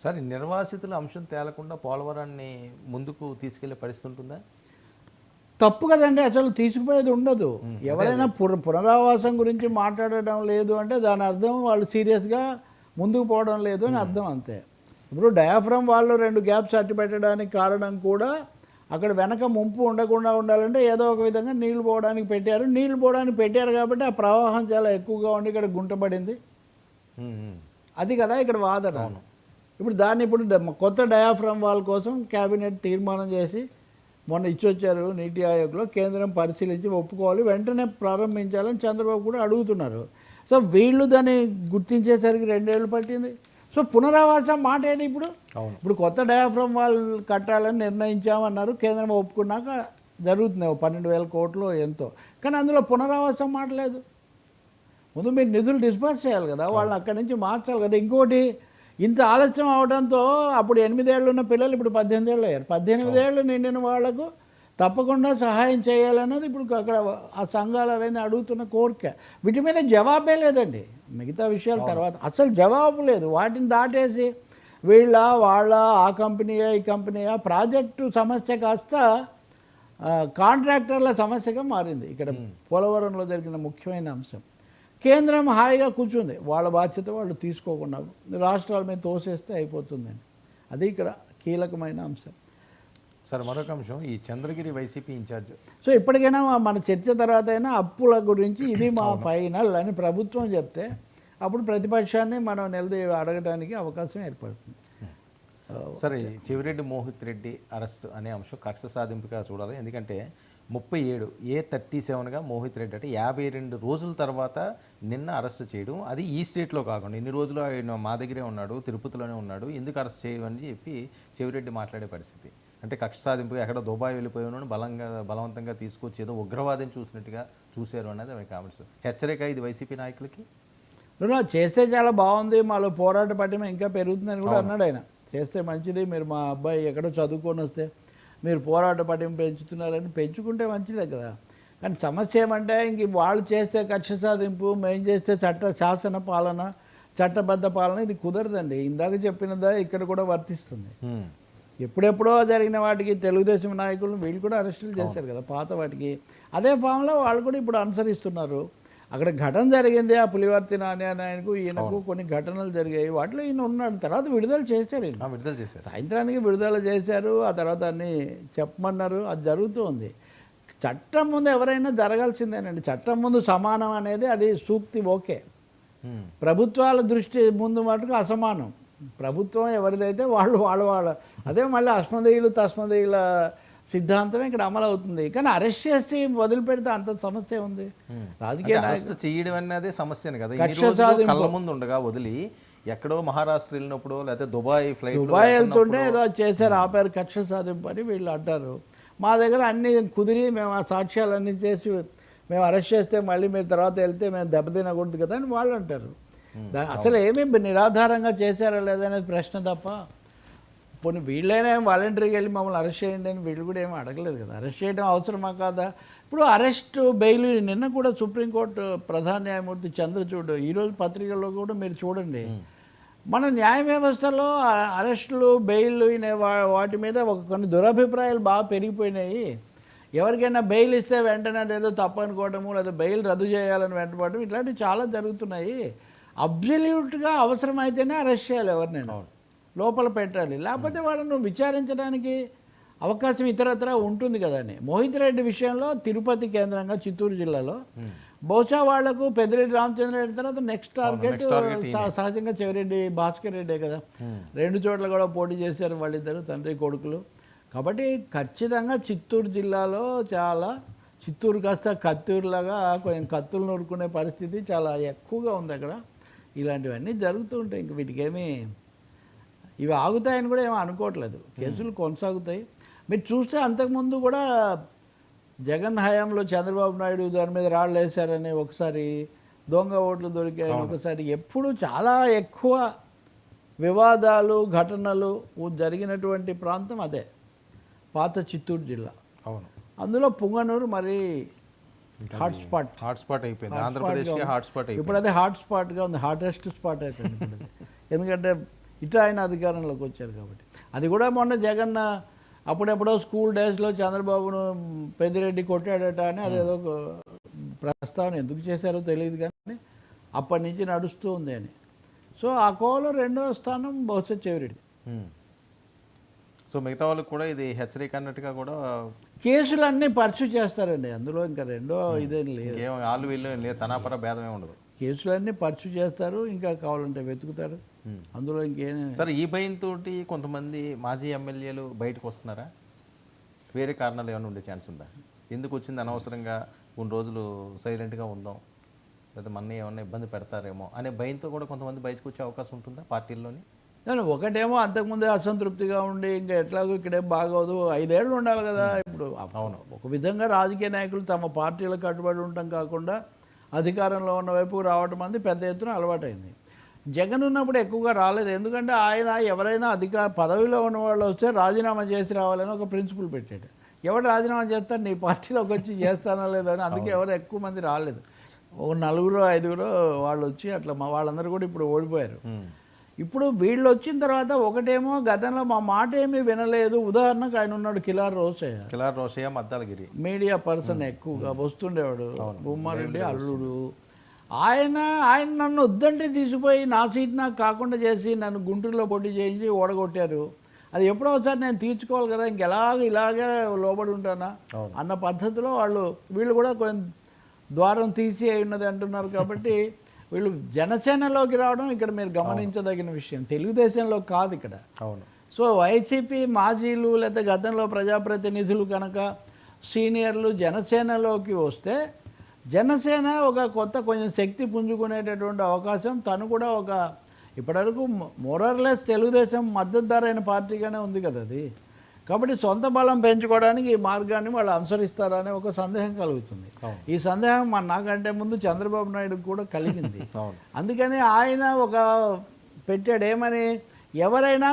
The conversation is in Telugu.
సరే, నిర్వాసితుల అంశం తేలకుండా పోలవరాన్ని ముందుకు తీసుకెళ్లే పరిస్థితి ఉంటుందా? తప్పు కదండి, అసలు తీసుకుపోయేది ఉండదు. ఎవరైనా పునరావాసం గురించి మాట్లాడడం లేదు అంటే దాని అర్థం వాళ్ళు సీరియస్గా ముందుకు పోవడం లేదు అని అర్థం, అంతే. ఇప్పుడు డయాఫ్రమ్ వాళ్ళు 2 గ్యాప్స్ అట్టి పెట్టడానికి కారణం కూడా అక్కడ వెనక ముంపు ఉండకుండా ఉండాలంటే ఏదో ఒక విధంగా నీళ్లు పోవడానికి పెట్టారు. నీళ్లు పోవడానికి పెట్టారు కాబట్టి ఆ ప్రవాహం చాలా ఎక్కువగా ఉండి ఇక్కడ గుంట పడింది. అది కదా ఇక్కడ వాదన. ఇప్పుడు దాన్ని కొత్త డయాఫ్రమ్ వాల్ కోసం క్యాబినెట్ తీర్మానం చేసి మొన్న ఇచ్చొచ్చారు నీతి ఆయోగ్లో. కేంద్రం పరిశీలించి ఒప్పుకోవాలి, వెంటనే ప్రారంభించాలని చంద్రబాబు కూడా అడుగుతున్నారు. సో వీళ్ళు దాన్ని గుర్తించేసరికి 2 ఏళ్ళు పట్టింది. సో పునరావాసం మాట ఏది ఇప్పుడు కొత్త డయాఫ్రమ్ వాళ్ళు కట్టాలని నిర్ణయించామన్నారు, కేంద్రం ఒప్పుకున్నాక జరుగుతుంది 12,000 కోట్లు ఎంతో. కానీ అందులో పునరావాసం మాట లేదు. ముందు మీరు నిధులు డిస్బర్స్ చేయాలి కదా, వాళ్ళని అక్కడి నుంచి మార్చాలి కదా. ఇంకోటి, ఇంత ఆలస్యం అవడంతో అప్పుడు 8 ఏళ్ళు ఉన్న పిల్లలు ఇప్పుడు 18 ఏళ్ళు అయ్యారు. 18 ఏళ్ళు నిండిన వాళ్లకు తప్పకుండా సహాయం చేయాలన్నది ఇప్పుడు అక్కడ ఆ సంఘాలు అవన్నీ అడుగుతున్న కోరిక. వీటి మీద జవాబే లేదండి. మిగతా విషయాల తర్వాత అసలు జవాబు లేదు. వాటిని దాటేసి వాళ్ళ ఆ కంపెనీయా ఈ కంపెనీయా ప్రాజెక్టు సమస్య కాస్త కాంట్రాక్టర్ల సమస్యగా మారింది. ఇక్కడ పోలవరంలో జరిగిన ముఖ్యమైన అంశం. కేంద్రం హాయిగా కూర్చుంది, వాళ్ళ బాధ్యత వాళ్ళు తీసుకోకుండా రాష్ట్రాల మీద తోసేస్తే అయిపోతుందండి. అది ఇక్కడ కీలకమైన అంశం. సార్, మరొక అంశం, ఈ చంద్రగిరి వైసీపీ ఇన్ఛార్జ్. సో ఇప్పటికైనా మన చర్చ తర్వాత అయినా అప్పుల గురించి ఇది మా ఫైనల్ అని ప్రభుత్వం చెప్తే అప్పుడు ప్రతిపక్షాన్ని మనం అడగడానికి అవకాశం ఏర్పడుతుంది. సరే, చెవిరెడ్డి మోహిత్ రెడ్డి అరెస్ట్ అనే అంశం కక్ష సాధింపుగా చూడాలి. ఎందుకంటే 37A37గా మోహిత్ రెడ్డి అంటే 52 రోజుల తర్వాత నిన్న అరెస్ట్ చేయడం, అది ఈ స్టేట్లో కాకుండా ఇన్ని రోజులు ఆయన మా దగ్గరే ఉన్నాడు, తిరుపతిలోనే ఉన్నాడు, ఎందుకు అరెస్ట్ చేయమని చెప్పి చెవిరెడ్డి మాట్లాడే పరిస్థితి. అంటే కక్ష సాధింపుగా ఎక్కడ దుబాయ్ వెళ్ళిపోయాను బలవంతంగా తీసుకొచ్చి ఏదో ఉగ్రవాదం చూసినట్టుగా చూశారు అనేది ఆమె కామెంట్స్. హెచ్చరిక ఇది వైసీపీ నాయకులకి. చేస్తే చాలా బాగుంది, మాలో పోరాట పట్టిమ ఇంకా పెరుగుతుందని కూడా అన్నాడు ఆయన. చేస్తే మంచిది, మీరు మా అబ్బాయి ఎక్కడో చదువుకొని వస్తే మీరు పోరాట పట్టింపు పెంచుతున్నారని పెంచుకుంటే మంచిదే కదా. కానీ సమస్య ఏమంటే ఇంక వాళ్ళు చేస్తే కక్ష సాధింపు, మేము చేస్తే శాసన పాలన, చట్టబద్ధ పాలన, ఇది కుదరదండి. ఇందాక చెప్పినదా ఇక్కడ కూడా వర్తిస్తుంది. ఎప్పుడెప్పుడో జరిగిన వాటికి తెలుగుదేశం నాయకులను వీళ్ళు కూడా అరెస్టులు చేశారు కదా పాత వాటికి. అదే ఫామ్లో వాళ్ళు కూడా ఇప్పుడు అనుసరిస్తున్నారు. అక్కడ ఘటన జరిగింది, ఆ పులివర్తి నాణ్యాయనకు ఈయనకు కొన్ని ఘటనలు జరిగాయి, వాటిలో ఈయన ఉన్నాడు. తర్వాత విడుదల చేశారు, సాయంత్రానికి విడుదల చేశారు. ఆ తర్వాత అన్నీ చెప్పమన్నారు, అది జరుగుతుంది. చట్టం ముందు ఎవరైనా జరగాల్సిందేనండి. చట్టం ముందు సమానం అనేది అది సూక్తి, ఓకే. ప్రభుత్వాల దృష్టి ముందు మటుకు అసమానం. ప్రభుత్వం ఎవరిదైతే వాళ్ళు అదే మళ్ళీ అస్మదీయులు తస్మదీయుల సిద్ధాంతం ఇక్కడ అమలు అవుతుంది. కానీ అరెస్ట్ చేసి వదిలిపెడితే అంత సమస్య ఉంది. రాజకీయ అరెస్ట్ చేయడం అనేది సమస్యను కదా, కళ్ళ ముందు ఉండగా వదిలి ఎక్కడో మహారాష్ట్ర వెళ్ళినప్పుడు లేకపోతే దుబాయ్ వెళ్తుంటే ఏదో చేశారు, ఆపారు, కక్ష సాధింపు అని వీళ్ళు అంటారు. మా దగ్గర అన్ని కుదిరి మేము ఆ సాక్ష్యాలన్నీ చేసి మేము అరెస్ట్ చేస్తే మళ్ళీ మీరు తర్వాత వెళ్తే మేము దెబ్బతినకూడదు కదా అని వాళ్ళు అంటారు. అసలు ఏమీ నిరాధారంగా చేశారా లేదనేది ప్రశ్న తప్ప. పోనీ వీళ్ళైనా వాలంటరీకి వెళ్ళి మమ్మల్ని అరెస్ట్ చేయండి అని వీళ్ళు కూడా ఏమీ అడగలేదు కదా. అరెస్ట్ చేయడం అవసరమా కాదా? ఇప్పుడు అరెస్ట్ బెయిల్ నిన్న కూడా సుప్రీంకోర్టు ప్రధాన న్యాయమూర్తి చంద్రచూడ్ ఈరోజు పత్రికల్లో కూడా మీరు చూడండి, మన న్యాయ వ్యవస్థలో అరెస్టులు బెయిల్ వాటి మీద కొన్ని దురభిప్రాయాలు బాగా పెరిగిపోయినాయి. ఎవరికైనా బెయిల్ ఇస్తే వెంటనే అదేదో తప్పు అనుకోవడము, లేదా బెయిల్ రద్దు చేయాలని వెంటపడడం, ఇట్లాంటివి చాలా జరుగుతున్నాయి. అబ్జల్యూట్గా అవసరమైతేనే అరెస్ట్ చేయాలి, ఎవరినైనా లోపల పెట్టాలి, లేకపోతే వాళ్ళను విచారించడానికి అవకాశం ఇతరత్ర ఉంటుంది కదండి. మోహిత్ రెడ్డి విషయంలో తిరుపతి కేంద్రంగా చిత్తూరు జిల్లాలో బహుశా వాళ్లకు పెద్దిరెడ్డి రామచంద్ర రెడ్డి తర్వాత నెక్స్ట్ టార్గెట్ సహజంగా చెవిరెడ్డి భాస్కర్ రెడ్డే కదా. 2 చోట్ల కూడా పోటీ చేశారు వాళ్ళిద్దరు, తండ్రి కొడుకులు. కాబట్టి ఖచ్చితంగా చిత్తూరు జిల్లాలో చిత్తూరు కాస్త కత్తూరులాగా కొంచెం కత్తులు నూరుకునే పరిస్థితి చాలా ఎక్కువగా ఉంది అక్కడ. ఇలాంటివన్నీ జరుగుతూ ఉంటాయి. ఇంక వీటికేమీ ఇవి ఆగుతాయని కూడా ఏమీ అనుకోవట్లేదు, కేసులు కొనసాగుతాయి. మీరు చూస్తే అంతకుముందు కూడా జగన్ హయాంలో చంద్రబాబు నాయుడు దాని మీద రాళ్ళు వేశారని ఒకసారి, దొంగ ఓట్లు దొరికాయని ఒకసారి, ఎప్పుడు చాలా ఎక్కువ వివాదాలు ఘటనలు జరిగినటువంటి ప్రాంతం అదే పాత చిత్తూరు జిల్లా. అవును, అందులో పుంగనూరు మరి హాట్స్పాట్ అయిపోయింది, ఆంధ్రప్రదేశ్కి హాట్స్పాట్. ఇప్పుడు అదే హాట్స్పాట్గా ఉంది, హాటెస్ట్ స్పాట్ అయిపోయింది. ఎందుకంటే ఇటు ఆయన అధికారంలోకి వచ్చారు కాబట్టి. అది కూడా మొన్న జగన్ అప్పుడెప్పుడో స్కూల్ డేస్లో చంద్రబాబును పెద్దిరెడ్డి కొట్టాడట అని అదేదో ప్రస్తావన ఎందుకు చేశారో తెలియదు, కానీ అప్పటి నుంచి నడుస్తూ ఉంది అని. సో ఆ కోలో రెండో స్థానం బహుశా చెవిరెడ్డి. సో మిగతా వాళ్ళకి కూడా ఇది హెచ్చరిక అన్నట్టుగా కూడా కేసులన్నీ పర్చు చేస్తారండి, అందులో ఇంకా రెండో ఇదేం లేదు. ఏం వాళ్ళు వీళ్ళు లేదు, తనాపర భేదమే ఉండదు. కేసులన్నీ పర్చు చేస్తారు, ఇంకా కావాలంటే వెతుకుతారు, అందులో ఇంకేం. సరే, ఈ భయంతో కొంతమంది మాజీ ఎమ్మెల్యేలు బయటకు వస్తున్నారా? వేరే కారణాలు ఏమైనా ఉండే ఛాన్స్ ఉందా? ఎందుకు వచ్చింది అనవసరంగా కొన్ని రోజులు సైలెంట్గా ఉందాం, లేదా మన ఏమన్నా ఇబ్బంది పెడతారేమో అనే భయంతో కూడా కొంతమంది బయటకు వచ్చే అవకాశం ఉంటుందా పార్టీల్లోని? ఒకటేమో అంతకుముందే అసంతృప్తిగా ఉండి ఇంకా ఎట్లాగో ఇక్కడేం బాగోదు, 5 ఏళ్ళు ఉండాలి కదా ఇప్పుడు. అవును, ఒక విధంగా రాజకీయ నాయకులు తమ పార్టీలకు కట్టుబడి ఉండటం కాకుండా అధికారంలో ఉన్న వైపు రావటం మంది పెద్ద ఎత్తున అలవాటైంది. జగన్ ఉన్నప్పుడు ఎక్కువగా రాలేదు, ఎందుకంటే ఆయన ఎవరైనా పదవిలో ఉన్న వాళ్ళు వస్తే రాజీనామా చేసి రావాలని ఒక ప్రిన్సిపల్ పెట్టాడు. ఎవరు రాజీనామా చేస్తారు, నీ పార్టీలోకి వచ్చి చేస్తానో లేదని, అందుకే ఎవరు ఎక్కువ మంది రాలేదు. ఒక 4-5 వాళ్ళు వచ్చి అట్లా వాళ్ళందరూ కూడా ఇప్పుడు ఓడిపోయారు. ఇప్పుడు వీళ్ళు వచ్చిన తర్వాత ఒకటేమో గతంలో మా మాట ఏమీ వినలేదు. ఉదాహరణకు ఆయన ఉన్నాడు కిలార్ రోసయ్య మద్దాలగిరి మీడియా పర్సన్ ఎక్కువగా వస్తుండేవాడు, బొమ్మారెడ్డి అల్లుడు. ఆయన నన్ను వద్దంటే తీసిపోయి నా సీట్ నాకు కాకుండా చేసి నన్ను గుంటూరులో పోటీ చేయించి ఓడగొట్టారు. అది ఎప్పుడో ఒకసారి నేను తీర్చుకోవాలి కదా, ఇలాగే లోబడి ఉంటానా అన్న పద్ధతిలో వీళ్ళు కూడా కొంచెం ద్వారం తీసి ఉన్నది అంటున్నారు. కాబట్టి వీళ్ళు జనసేనలోకి రావడం ఇక్కడ మీరు గమనించదగిన విషయం, తెలుగుదేశంలో కాదు ఇక్కడ. అవును. సో వైసీపీ మాజీలు లేదా గతంలో ప్రజాప్రతినిధులు కనుక సీనియర్లు జనసేనలోకి వస్తే జనసేన కొంచెం శక్తి పుంజుకునేటటువంటి అవకాశం, తను కూడా ఇప్పటివరకు మోరర్లెస్ తెలుగుదేశం మద్దతుదారైన పార్టీగానే ఉంది కదా అది. కాబట్టి సొంత బలం పెంచుకోవడానికి ఈ మార్గాన్ని వాళ్ళు అనుసరిస్తారనే ఒక సందేహం కలుగుతుంది. ఈ సందేహం నాకంటే ముందు చంద్రబాబు నాయుడుకి కూడా కలిగింది. అందుకని ఆయన పెట్టాడు ఏమని, ఎవరైనా